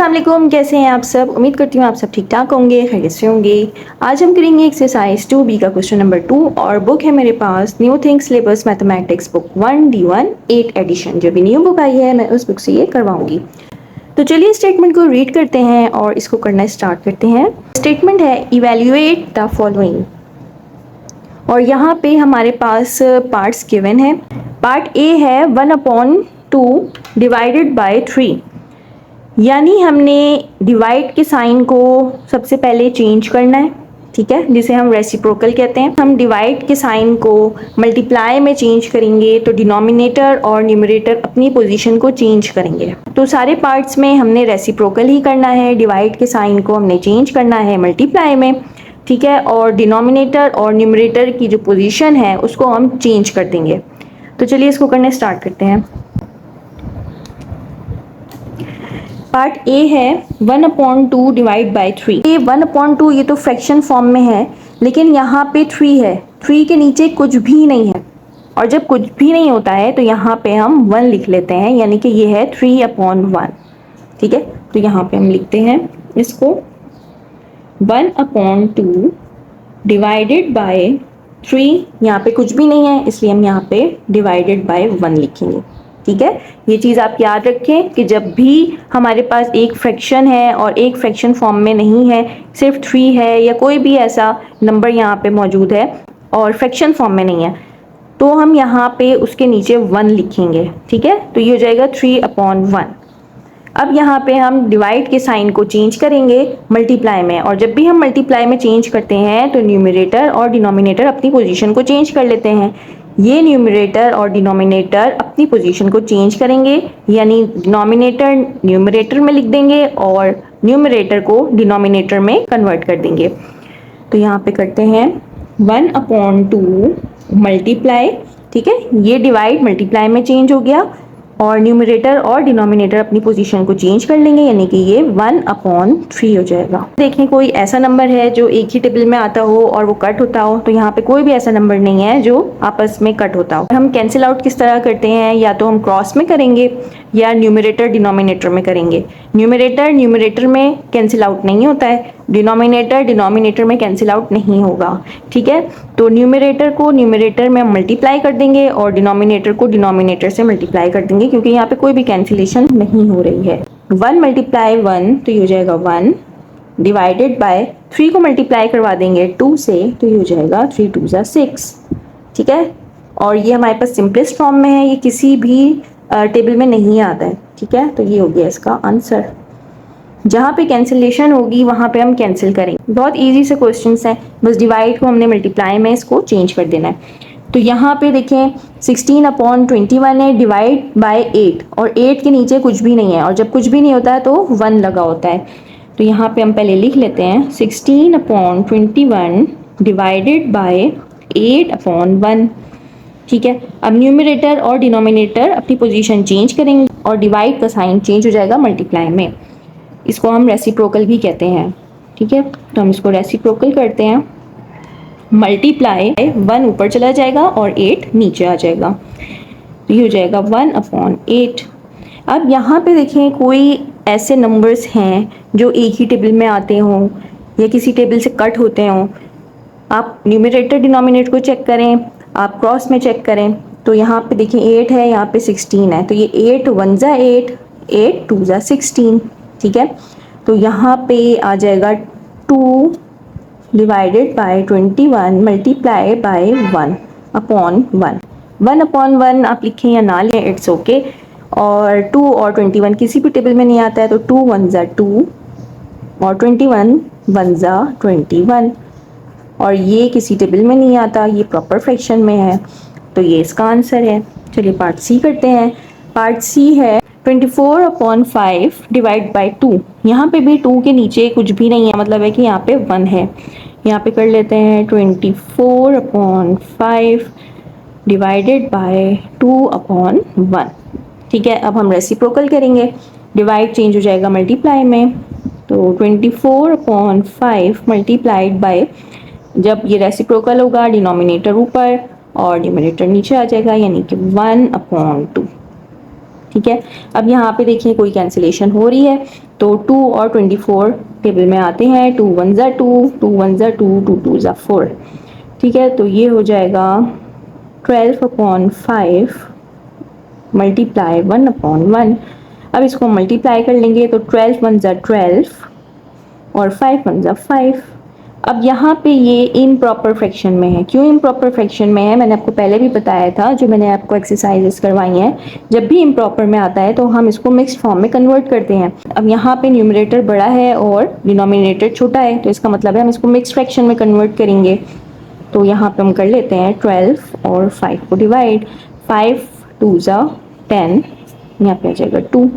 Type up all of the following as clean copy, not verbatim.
अस्सलामुअलैकुम, कैसे हैं आप सब। उम्मीद करती हूँ आप सब ठीक ठाक होंगे, खैरियत से होंगे। आज हम करेंगे एक्सरसाइज 2B का क्वेश्चन नंबर 2 और बुक है मेरे पास new things syllabus mathematics book 1D1 8 edition. जो भी न्यू बुक आई है मैं उस बुक से ये करवाऊंगी। तो चलिए स्टेटमेंट को रीड करते हैं और इसको करना स्टार्ट करते हैं। स्टेटमेंट है इवेल्युएट द फॉलोइंग और यहाँ पे हमारे पास पार्ट्स गिवन है। पार्ट ए है 1/2 डिवाइडेड बाय 3, यानी हमने डिवाइड के साइन को सबसे पहले चेंज करना है, ठीक है, जिसे हम रेसिप्रोकल कहते हैं। हम डिवाइड के साइन को मल्टीप्लाई में चेंज करेंगे तो डिनोमिनेटर और न्यूमरेटर अपनी पोजीशन को चेंज करेंगे। तो सारे पार्ट्स में हमने रेसिप्रोकल ही करना है। डिवाइड के साइन को हमने चेंज करना है मल्टीप्लाई में, ठीक है, और डिनोमिनेटर और न्यूमरेटर की जो पोजीशन है उसको हम चेंज कर देंगे। तो चलिए इसको करने स्टार्ट करते हैं। पार्ट ए है 1/2 डिवाइड बाई 3। ये 1/2 ये तो फ्रैक्शन फॉर्म में है, लेकिन यहाँ पे 3 है, 3 के नीचे कुछ भी नहीं है, और जब कुछ भी नहीं होता है तो यहाँ पे हम 1 लिख लेते हैं, यानी कि ये है 3/1, ठीक है। तो यहाँ पे हम लिखते हैं इसको 1/2 डिवाइडेड बाय 3। यहाँ पे कुछ भी नहीं है इसलिए हम यहाँ पे डिवाइडेड बाय 1 लिखेंगे, ठीक है। ये चीज़ आप याद रखें कि जब भी हमारे पास एक फ्रैक्शन है और एक फ्रैक्शन फॉर्म में नहीं है, सिर्फ 3 है या कोई भी ऐसा नंबर यहाँ पे मौजूद है और फ्रैक्शन फॉर्म में नहीं है, तो हम यहाँ पे उसके नीचे 1 लिखेंगे, ठीक है। तो ये हो जाएगा 3/1। अब यहाँ पे हम डिवाइड के साइन को चेंज करेंगे मल्टीप्लाई में, और जब भी हम मल्टीप्लाई में चेंज करते हैं तो न्यूमरेटर और डिनोमिनेटर अपनी पोजीशन को चेंज कर लेते हैं। ये न्यूमरेटर और डिनोमिनेटर अपनी पोजीशन को चेंज करेंगे, यानी डिनोमिनेटर न्यूमरेटर में लिख देंगे और न्यूमरेटर को डिनोमिनेटर में कन्वर्ट कर देंगे। तो यहाँ पे करते हैं 1/2 मल्टीप्लाई, ठीक है, ये डिवाइड मल्टीप्लाई में चेंज हो गया और न्यूमरेटर और डिनोमिनेटर अपनी पोजीशन को चेंज कर लेंगे, यानी कि ये 1/3 हो जाएगा। देखें कोई ऐसा नंबर है जो एक ही टेबल में आता हो और वो कट होता हो, तो यहाँ पे कोई भी ऐसा नंबर नहीं है जो आपस में कट होता हो। हम कैंसिल आउट किस तरह करते हैं, या तो हम क्रॉस में करेंगे या न्यूमरेटर डिनोमिनेटर में करेंगे। न्यूमरेटर न्यूमरेटर में कैंसिल आउट नहीं होता है, डिनोमिनेटर डिनोमिनेटर में कैंसिल आउट नहीं होगा, ठीक है। तो न्यूमरेटर को न्यूमरेटर में मल्टीप्लाई कर देंगे और डिनोमिनेटर को डिनोमिनेटर से मल्टीप्लाई कर देंगे, क्योंकि यहाँ पे कोई भी कैंसिलेशन नहीं हो रही है। 1 × 1 तो ये हो जाएगा 1 डिवाइडेड बाय 3 को मल्टीप्लाई करवा देंगे 2 से, तो ये हो जाएगा 3 2 6, ठीक है। और ये हमारे पास सिंपलेस्ट फॉर्म में है, ये किसी भी टेबल में नहीं आता है, ठीक है। तो ये हो गया इसका आंसर। जहाँ पे कैंसिलेशन होगी वहाँ पे हम कैंसिल करेंगे। बहुत इजी से क्वेश्चंस हैं, बस डिवाइड को हमने मल्टीप्लाई में इसको चेंज कर देना है। तो यहाँ पे देखें 16/21 है डिवाइड बाय 8, और 8 के नीचे कुछ भी नहीं है, और जब कुछ भी नहीं होता है तो 1 लगा होता है। तो यहाँ पे हम पहले लिख लेते हैं 16/21 डिवाइडेड बाय 8/1, ठीक है। अब न्यूमरेटर और डिनोमिनेटर अपनी पोजीशन चेंज करेंगे और डिवाइड का साइन चेंज हो जाएगा मल्टीप्लाई में। इसको हम रेसिप्रोकल भी कहते हैं, ठीक है। तो हम इसको रेसिप्रोकल करते हैं, मल्टीप्लाई 1 ऊपर चला जाएगा और 8 नीचे आ जाएगा, तो ये हो जाएगा 1/8। अब यहाँ पे देखें कोई ऐसे नंबर्स हैं जो एक ही टेबल में आते हों या किसी टेबल से कट होते हों। आप न्यूमरेटर डिनोमिनेटर को चेक करें, आप क्रॉस में चेक करें। तो यहाँ पे देखें 8 है, यहाँ पे 16 है, तो ये 8 1 × 8 8 2 × 16, ठीक है। तो यहाँ पे आ जाएगा 2 डिवाइडेड बाय 21 मल्टीप्लाई बाय 1/1। 1/1 आप लिखें या ना लिखें इट्स ओके। और 2 और 21 किसी भी टेबल में नहीं आता है, तो 2 1 × 2 और 21 1 × 21, और ये किसी टेबल में नहीं आता, ये प्रॉपर फ्रैक्शन में है, तो ये इसका आंसर है। चलिए पार्ट सी करते हैं। पार्ट सी है 24/5 डिवाइड बाई 2। यहाँ पे भी 2 के नीचे कुछ भी नहीं है, मतलब है कि यहाँ पे 1 है। यहाँ पे कर लेते हैं 24/5 डिवाइडेड बाय 2/1, ठीक है। अब हम रेसिप्रोकल करेंगे, डिवाइड चेंज हो जाएगा मल्टीप्लाई में, तो 24/5 मल्टीप्लाइड बाय, जब ये रेसिप्रोकल होगा डिनोमिनेटर ऊपर और न्यूमरेटर नीचे आ जाएगा, यानी कि 1/2, ठीक है। अब यहाँ पे देखिए कोई कैंसिलेशन हो रही है, तो 2 और 24 टेबल में आते हैं, 2 1 ज़ा 2, 2 1 ज़ा 2, 2 2 ज़ा 4, ठीक है। तो ये हो जाएगा 12/5 मल्टीप्लाई 1/1। अब इसको मल्टीप्लाई कर लेंगे तो 12 1 ज़ा 12 और 5 1 ज़ा 5। अब यहाँ पे ये इम्प्रॉपर फ्रैक्शन में है। क्यों इम्प्रॉपर फ्रैक्शन में है, मैंने आपको पहले भी बताया था, जो मैंने आपको एक्सरसाइजेस करवाई हैं। जब भी इम्प्रॉपर में आता है तो हम इसको मिक्स्ड फॉर्म में कन्वर्ट करते हैं। अब यहाँ पे न्यूमरेटर बड़ा है और डिनोमिनेटर छोटा है, तो इसका मतलब है हम इसको मिक्स्ड फ्रैक्शन में कन्वर्ट करेंगे। तो यहाँ पे हम कर लेते हैं 12 और 5 को डिवाइड, 5 2 ज़ा 10, यहाँ पे आ जाएगा 2।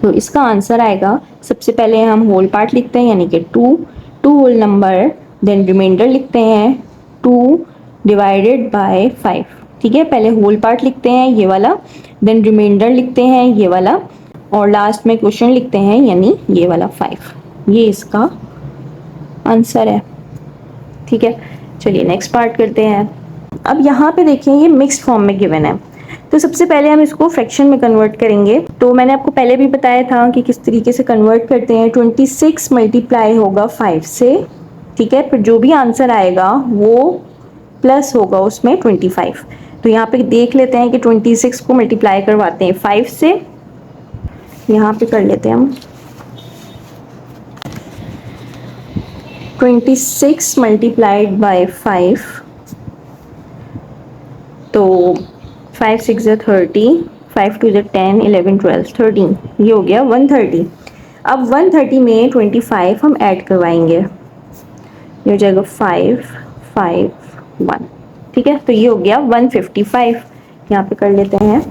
तो इसका आंसर आएगा, सबसे पहले हम होल पार्ट लिखते हैं यानी कि 2 होल नंबर, देन रिमाइंडर लिखते हैं 2 डिवाइडेड बाय 5, ठीक है। पहले होल पार्ट लिखते हैं ये वाला, देन रिमाइंडर लिखते हैं ये वाला, और लास्ट में क्वेश्चन लिखते हैं यानी ये वाला 5। ये इसका आंसर है, ठीक है। चलिए नेक्स्ट पार्ट करते हैं। अब यहाँ पे देखें ये मिक्स्ड फॉर्म में गिवन है, तो सबसे पहले हम इसको फ्रैक्शन में कन्वर्ट करेंगे। तो मैंने आपको पहले भी बताया था कि किस तरीके से कन्वर्ट करते हैं। 26 मल्टीप्लाई होगा 5 से, ठीक है। फिर जो भी आंसर आएगा वो प्लस होगा उसमें 25। तो यहाँ पे देख लेते हैं कि 26 को मल्टीप्लाई करवाते हैं 5 से, यहाँ पे कर लेते हैं हम 26 मल्टीप्लाइड बाय 5, तो 5 6 ज़ा 30, 5 2 ज़ा 10, 11 12 13, ये हो गया 130। अब 130 में 25 हम ऐड करवाएंगे, ये हो जाएगा 5 5 1, ठीक है। तो ये हो गया 155। यहाँ पे कर लेते हैं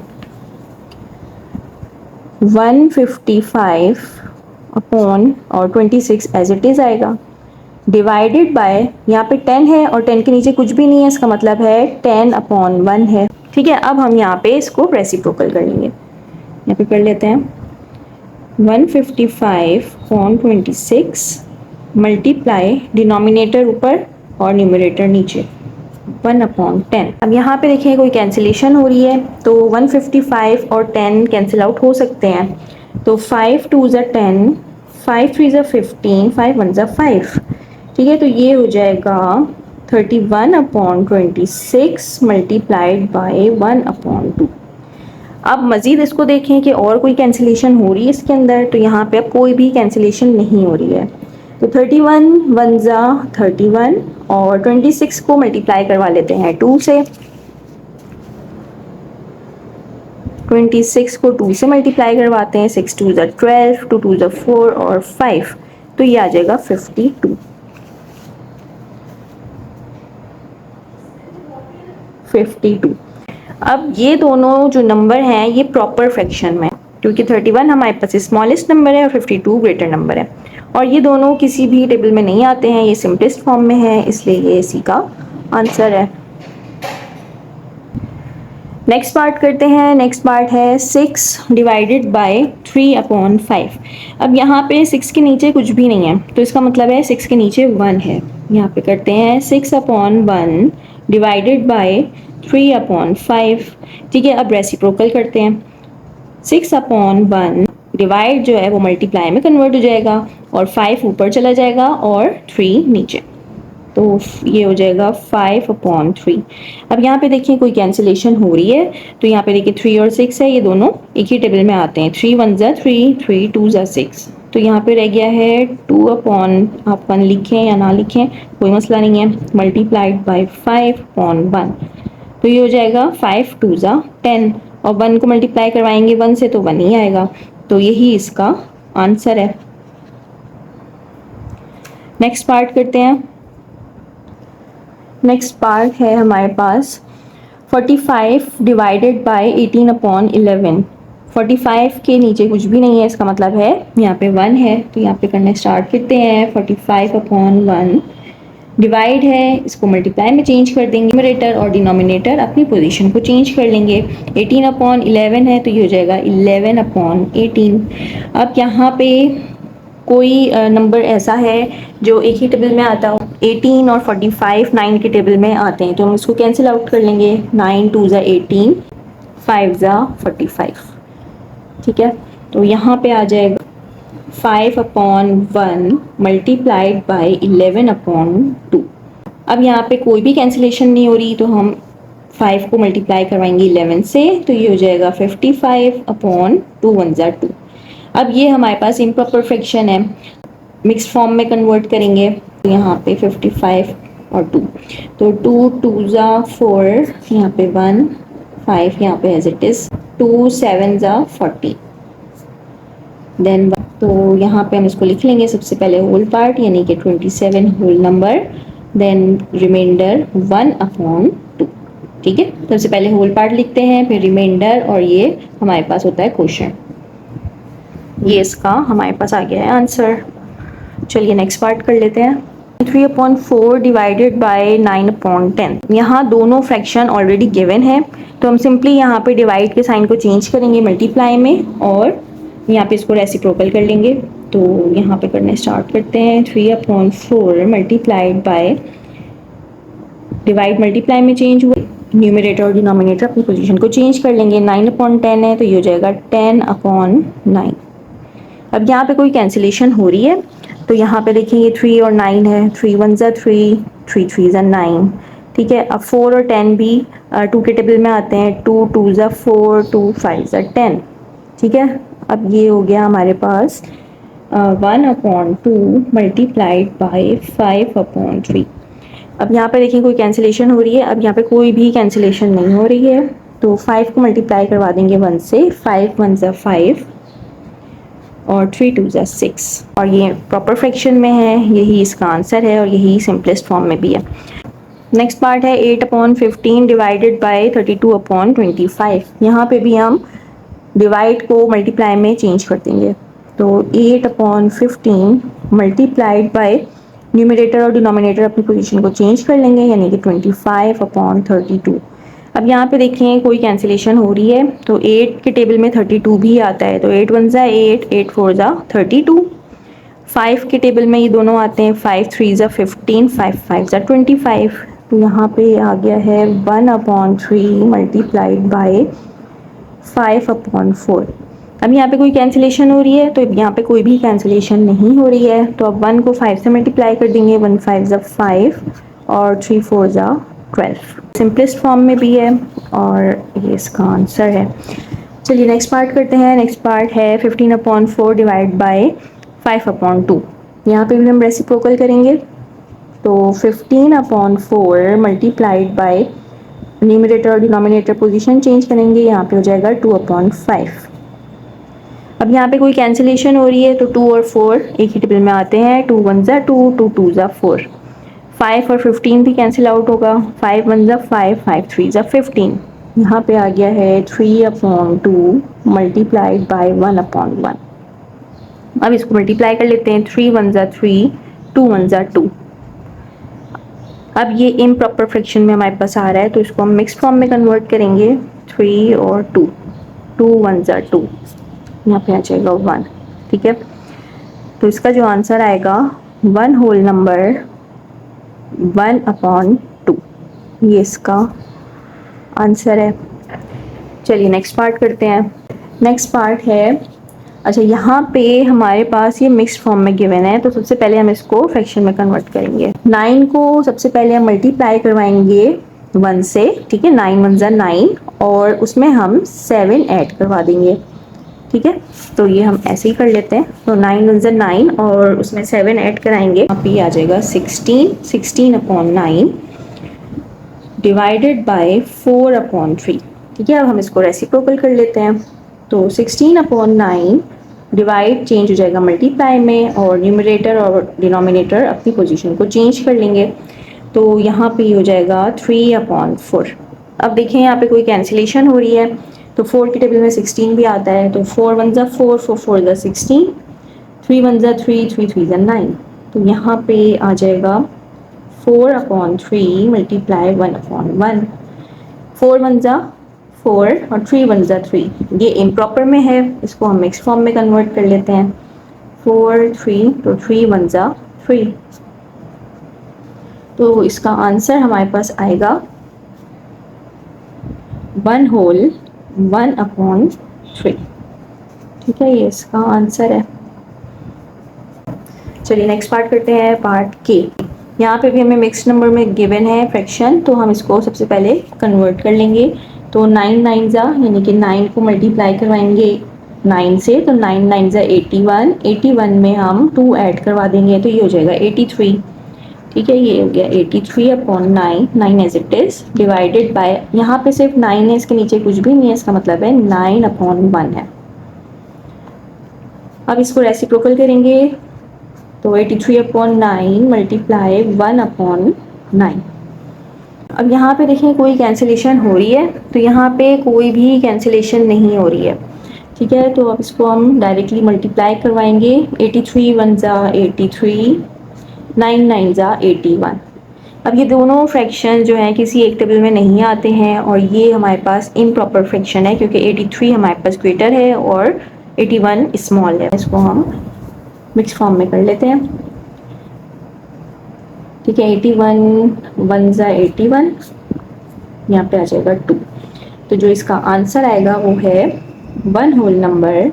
155 अपॉन और 26 एज इट इज आएगा, डिवाइडेड बाय, यहाँ पे 10 है और 10 के नीचे कुछ भी नहीं है, इसका मतलब है 10/1 है, ठीक है। अब हम यहाँ पे इसको रेसिप्रोकल कर लेंगे, यहाँ पे कर लेते हैं 155/26 मल्टीप्लाई, डिनोमिनेटर ऊपर और न्यूमरेटर नीचे, 1/10। अब यहाँ पे देखिए कोई कैंसिलेशन हो रही है, तो 155 और 10 कैंसिल आउट हो सकते हैं। तो 5 2 ज़ा 10, 5 3 ज़ा 15, 5 1 ज़ा 5, ठीक है। तो ये हो जाएगा 31/26 मल्टीप्लाइड बाय 1/2। अब मज़ीद इसको देखें कि और कोई कैंसिलेशन हो रही है इसके अंदर, तो यहाँ पे अब कोई भी कैंसिलेशन नहीं हो रही है। तो 31 1 ज़ा 31 और 26 को मल्टीप्लाई करवा लेते हैं 2 से, 26 को 2 से मल्टीप्लाई करवाते हैं, 6 2 ज़ा 12, 2 2 ज़ा 4 और 5, तो ये आ जाएगा 52। अब ये दोनों जो नंबर हैं ये प्रॉपर फ्रैक्शन में, क्योंकि 31 हमारे पास स्मॉलेस्ट नंबर है और 52 ग्रेटर नंबर है, और ये दोनों किसी भी टेबल में नहीं आते हैं, ये सिंपलेस्ट फॉर्म में है, इसलिए ये इसी का आंसर है। नेक्स्ट पार्ट करते हैं। नेक्स्ट पार्ट है 6 डिवाइडेड बाय 3/5। अब यहाँ पे 6 के नीचे कुछ भी नहीं है, तो इसका मतलब है 6 के नीचे 1 है। यहाँ पे करते हैं 6/1 डिवाइडेड बाय 3/5, ठीक है। अब रेसिप्रोकल करते हैं, 6/1 डिवाइड जो है वो मल्टीप्लाई में कन्वर्ट हो जाएगा और 5 ऊपर चला जाएगा और 3 नीचे, तो ये हो जाएगा 5/3। अब यहाँ पे देखिए कोई कैंसिलेशन हो रही है, तो यहाँ पे देखिए 3 और 6 है, ये दोनों एक ही टेबल में आते हैं, 3 1 ज़ा 3, 3 2 ज़ा 6, तो यहाँ पे रह गया है 2/1 लिखें या ना लिखें कोई मसला नहीं है, मल्टीप्लाइड बाय 5/1, तो ये हो जाएगा 5 2 ज़ा 10, और 1 को मल्टीप्लाई करवाएंगे 1 से तो 1 ही आएगा, तो यही इसका आंसर है। नेक्स्ट पार्ट करते हैं। नेक्स्ट पार्ट है हमारे पास 45 डिवाइडेड बाय 18/11। 45 के नीचे कुछ भी नहीं है, इसका मतलब है यहाँ पे 1 है, तो यहाँ पे करने स्टार्ट करते हैं। 45/1 डिवाइड है, इसको मल्टीप्लाई में चेंज कर देंगे, न्यूमरेटर और डिनोमिनेटर अपनी पोजीशन को चेंज कर लेंगे। 18/11 है, तो ये हो जाएगा 11/18। अब यहाँ पे कोई नंबर ऐसा है जो एक ही टेबल में आता हो, 18 और 45 9 के टेबल में आते हैं, तो हम इसको कैंसिल आउट कर लेंगे। 9 2 ज़ा 18, 5 ज़ा 45, ठीक है, तो यहाँ पे आ जाएगा 5/1 मल्टीप्लाइड बाई 11/2। अब यहाँ पे कोई भी कैंसिलेशन नहीं हो रही, तो हम 5 को मल्टीप्लाई करवाएंगे 11 से, तो ये हो जाएगा 55/2 1 ज़ा 2। अब ये हमारे पास इम्प्रॉपर फ्रैक्शन है, मिक्स फॉर्म में कन्वर्ट करेंगे। तो यहाँ पे 55 और 2, तो 2 2 ज़ा 4, यहाँ पे 1 5 यहाँ पे एज इट इज़, 2 7 ज़ा 40, देन तो यहाँ पे हम इसको लिख लेंगे सबसे पहले होल पार्ट, यानी कि 27 होल नंबर, देन रिमाइंडर 1/2। ठीक है, सबसे पहले होल पार्ट लिखते हैं, फिर रिमाइंडर, और ये हमारे पास होता है क्वोशंट। ये इसका हमारे पास आ गया है आंसर। चलिए नेक्स्ट पार्ट कर लेते हैं। 3/4 डिवाइडेड बाय 9/10। यहाँ दोनों फ्रैक्शन ऑलरेडी गिवन है, तो हम सिंपली यहाँ पे डिवाइड के साइन को चेंज करेंगे मल्टीप्लाई में, और यहाँ पे इसको रेसिप्रोकल कर लेंगे। तो यहाँ पे करने स्टार्ट करते हैं। 3/4 मल्टीप्लाइड बाय, डिवाइड मल्टीप्लाई में चेंज हुआ, न्यूमरेटर और डिनोमिनेटर अपनी पोजीशन को चेंज कर लेंगे। 9/10 है, तो ये हो जाएगा 10/9। अब यहाँ पे कोई कैंसिलेशन हो रही है, तो यहाँ पे देखेंगे 3 और 9 है, 3 1 ज़ा 3, 3 3 ज़ा 9। ठीक है, अब 4 और 10 भी 2 के टेबल में आते हैं, 2 2 ज़ा 4, 2 5 ज़ा 10। ठीक है, अब ये हो गया हमारे पास 1/2 मल्टीप्लाइड बाई 5/3। अब यहाँ पे देखिए कोई कैंसिलेशन हो रही है, अब यहाँ पे कोई भी कैंसिलेशन नहीं हो रही है, तो 5 को मल्टीप्लाई करवा देंगे 1 से, 5 1 ज़ा 5 और 3 2 ज़ा 6, और ये प्रॉपर फ्रैक्शन में है, यही इसका आंसर है, और यही सिंपलेस्ट फॉर्म में भी है। नेक्स्ट पार्ट है 8/15 डिवाइडेड बाई 32/25। यहाँ पे भी हम डिवाइड को मल्टीप्लाई में चेंज कर देंगे, तो 8/15 मल्टीप्लाइड बाय, न्यूमरेटर और डिनोमिनेटर अपनी पोजीशन को चेंज कर लेंगे, यानी कि 25/32। अब यहाँ पे देखें कोई कैंसिलेशन हो रही है, तो 8 के टेबल में 32 भी आता है, तो 8 1 ज़ा 8, 8 4 ज़ा 32। 5 के टेबल में ये दोनों आते हैं, 5 3 ज़ा 15, 5 5 ज़ा 25। तो यहाँ पे आ गया है 1/3 मल्टीप्लाइड बाय 5/4। अब यहाँ पे कोई कैंसिलेशन हो रही है, तो यहाँ पे कोई भी कैंसिलेशन नहीं हो रही है, तो अब 1 को 5 से मल्टीप्लाई कर देंगे, 1 5 ज़ा 5 और 3 4 ज़ा 12। सिंपलेस्ट फॉर्म में भी है, और ये इसका आंसर है। चलिए नेक्स्ट पार्ट करते हैं। नेक्स्ट पार्ट है 15/4 डिवाइड बाय 5/2। यहाँ पे भी हम रेसिप्रोकल करेंगे, तो 15/4 मल्टीप्लाइड बाय, न्यूमरेटर और डिनोमिनेटर पोजीशन चेंज करेंगे, यहाँ पे हो जाएगा 2/5। अब यहाँ पे कोई कैंसिलेशन हो रही है, तो 2 और 4 एक ही टेबल में आते हैं, 2 1 ज़ा 2, 2 2 ज़ा 4। 5 और 15 भी कैंसिल आउट होगा, 5 1 ज़ा 5, 5 3 ज़ा 15। यहाँ पे आ गया है 3/2 मल्टीप्लाइड बाय 1/1। अब इसको मल्टीप्लाई कर लेते हैं, 3 1 ज़ा 3, 2 1 ज़ा 2। अब ये इम्प्रॉपर फ्रैक्शन में हमारे पास आ रहा है, तो इसको हम मिक्स फॉर्म में कन्वर्ट करेंगे, 3 और 2, 2 1 ज़ा 2, यहाँ पे आ जाएगा 1। ठीक है, तो इसका जो आंसर आएगा 1 होल नंबर 1/2, ये इसका आंसर है। चलिए नेक्स्ट पार्ट करते हैं। नेक्स्ट पार्ट है, अच्छा यहाँ पे हमारे पास ये मिक्स्ड फॉर्म में गिवन है, तो सबसे पहले हम इसको फ्रैक्शन में कन्वर्ट करेंगे। 9 को सबसे पहले हम मल्टीप्लाई करवाएंगे 1 से, ठीक है, 9 1 ज़ा 9, और उसमें हम 7 ऐड करवा देंगे। ठीक है, तो ये हम ऐसे ही कर लेते हैं, तो 9 1 ज़ा 9 और उसमें 7 ऐड कराएंगे, यहाँ पे आ जाएगा 16, 16/9 डिवाइडेड बाय 4/3। ठीक है, अब हम इसको रेसिप्रोकल कर लेते हैं, तो 16/9 डिवाइड चेंज हो जाएगा मल्टीप्लाई में, और न्यूमरेटर और डिनोमिनेटर अपनी पोजीशन को चेंज कर लेंगे, तो यहाँ पे हो जाएगा 3/4। अब देखें यहाँ पे कोई कैंसिलेशन हो रही है, तो 4 के टेबल में 16 भी आता है, तो 4 1 ज़ा 4, 4 4 ज़ा 16, 3 1 ज़ा 3, 3 3 ज़ा 9। तो यहाँ पे आ जाएगा 4/3 मल्टीप्लाई 1/1। 4 1 ज़ा 4 और 3 1 ज़ा 3, ये इम्प्रॉपर में है, इसको हम मिक्स फॉर्म में कन्वर्ट कर लेते हैं, 4 3, तो 3 1 ज़ा 3। तो इसका आंसर हमारे पास आएगा 1 होल 1/3। ठीक है, ये इसका आंसर है। चलिए नेक्स्ट पार्ट करते हैं, पार्ट के। यहाँ पे भी हमें मिक्स नंबर में गिवन है फ्रैक्शन, तो हम इसको सबसे पहले कन्वर्ट कर लेंगे। तो 9 9 ज़ा, यानी कि 9 को मल्टीप्लाई करवाएंगे 9 से, तो 9 9 ज़ा 81, 81 में हम 2 ऐड करवा देंगे तो ये हो जाएगा 83। ठीक है, ये हो गया 83 upon 9, 9 as it is, divided by, यहाँ पे सिर्फ 9 है, इसके नीचे कुछ भी नहीं है, इसका मतलब है 9 अपॉन 1 है। अब इसको रेसिप्रोकल करेंगे, तो 83 अपॉन 9 मल्टीप्लाई 1 अपॉन 9। अब यहाँ पे देखें कोई कैंसिलेशन हो रही है, तो यहाँ पे कोई भी कैंसिलेशन नहीं हो रही है। ठीक है, तो अब इसको हम डायरेक्टली मल्टीप्लाई करवाएंगे। 83 1 ज़ा 83, 9 9 ज़ा 81। अब ये दोनों फ्रैक्शन जो हैं किसी एक टेबल में नहीं आते हैं, और ये हमारे पास इम्प्रॉपर फ्रैक्शन है क्योंकि 83 हमारे पास ग्रेटर है और 81 स्मॉल है। इसको हम मिक्स फॉर्म में कर लेते हैं। ठीक है, 81 1 ज़ा 81, यहाँ पे आ जाएगा 2। तो जो इसका आंसर आएगा वो है 1 होल नंबर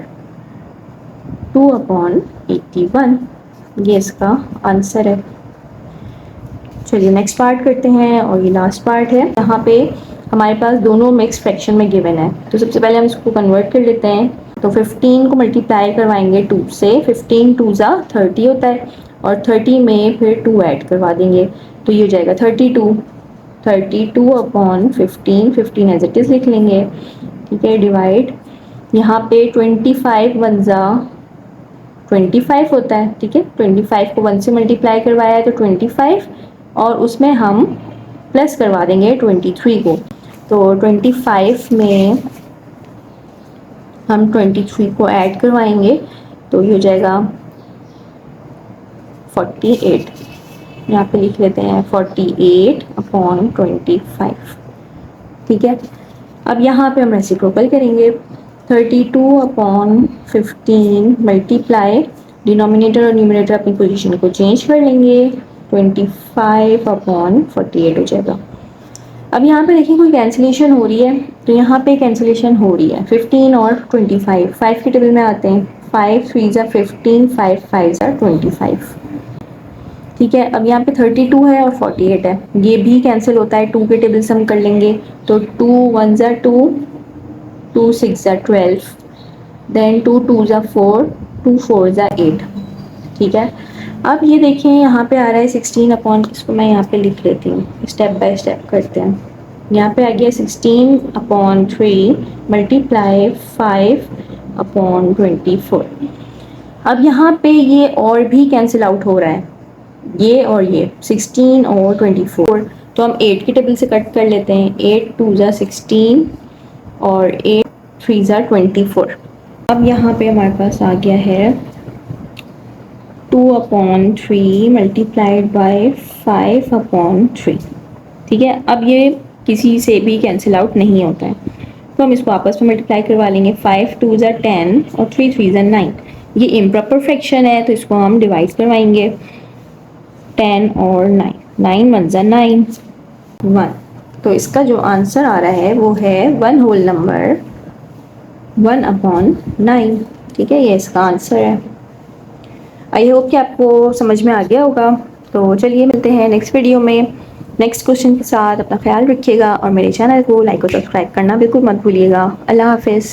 2 अपॉन 81, ये इसका आंसर है। चलिए नेक्स्ट पार्ट करते हैं, और ये लास्ट पार्ट है। यहाँ पे हमारे पास दोनों मिक्स फ्रैक्शन में गिवन है, तो सबसे पहले हम इसको कन्वर्ट कर लेते हैं। तो 15 को मल्टीप्लाई करवाएंगे 2 से, 15 2 ज़ा 30 होता है, और 30 में फिर 2 ऐड करवा देंगे तो ये हो जाएगा 32। 32 अपॉन 15, 15 एज इट इज़ लिख लेंगे। ठीक है, डिवाइड, यहाँ पे 25 1 ज़ा 25 होता है। ठीक है, 25 को 1 से मल्टीप्लाई करवाया है तो 25, और उसमें हम प्लस करवा देंगे 23 को, तो 25 में हम 23 को ऐड करवाएंगे तो ये हो जाएगा 48। यहाँ पे लिख लेते हैं 48 अपॉन 25। ठीक है, अब यहाँ पे हम रेसिप्रोकल करेंगे। 32 अपॉन 15 मल्टीप्लाई, डिनोमिनेटर और न्यूमरेटर अपनी पोजीशन को चेंज कर लेंगे, 25 अपॉन 48 हो जाएगा। अब यहाँ पे देखिए कोई कैंसिलेशन हो रही है, तो यहाँ पे कैंसिलेशन हो रही है 15 और 25, 5 के टेबल में आते हैं। 5 3 ज़ा 15, 5 5 ज़ा 25। ठीक है, अब यहाँ पे 32 है और 48 है, ये भी कैंसिल होता है, 2 के टेबल से हम कर लेंगे। तो 2 1 ज़ा 2, 2 6 ज़ा 12, देन 2 2 ज़ा 4, 2 4 ज़ा 8। ठीक है, अब ये देखें यहाँ पे आ रहा है 16 अपॉन, इसको मैं यहाँ पे लिख लेती हूँ, स्टेप बाय स्टेप करते हैं। यहाँ पे आ गया 16 अपॉन 3 मल्टीप्लाई 5 अपॉन 24। अब यहाँ पे ये और भी कैंसिल आउट हो रहा है, ये और ये 16 और 24, तो हम 8 की टेबल से कट कर लेते हैं। 8 2 ज़ा 16 और 8 3 ज़ा 24। अब यहाँ पे हमारे पास आ गया है 2 अपॉन 3 मल्टीप्लाइड बाय 5 अपॉन 3। ठीक है, अब ये किसी से भी कैंसिल आउट नहीं होता है, तो हम इसको आपस में मल्टीप्लाई करवा लेंगे। 5 2 ज़ा 10 और 3 3 ज़ा 9। ये इम्प्रॉपर फ्रैक्शन है तो इसको हम डिवाइड करवाएंगे, 10 और 9, 9 1 ज़ा 9, 1। तो इसका जो आंसर आ रहा है वो है 1 होल नंबर 1 अपॉन 9। ठीक है, ये इसका आंसर है। आई होप कि आपको समझ में आ गया होगा। तो चलिए मिलते हैं नेक्स्ट वीडियो में नेक्स्ट क्वेश्चन के साथ। अपना ख्याल रखिएगा और मेरे चैनल को लाइक और सब्सक्राइब करना बिल्कुल मत भूलिएगा। अल्लाह हाफिज़।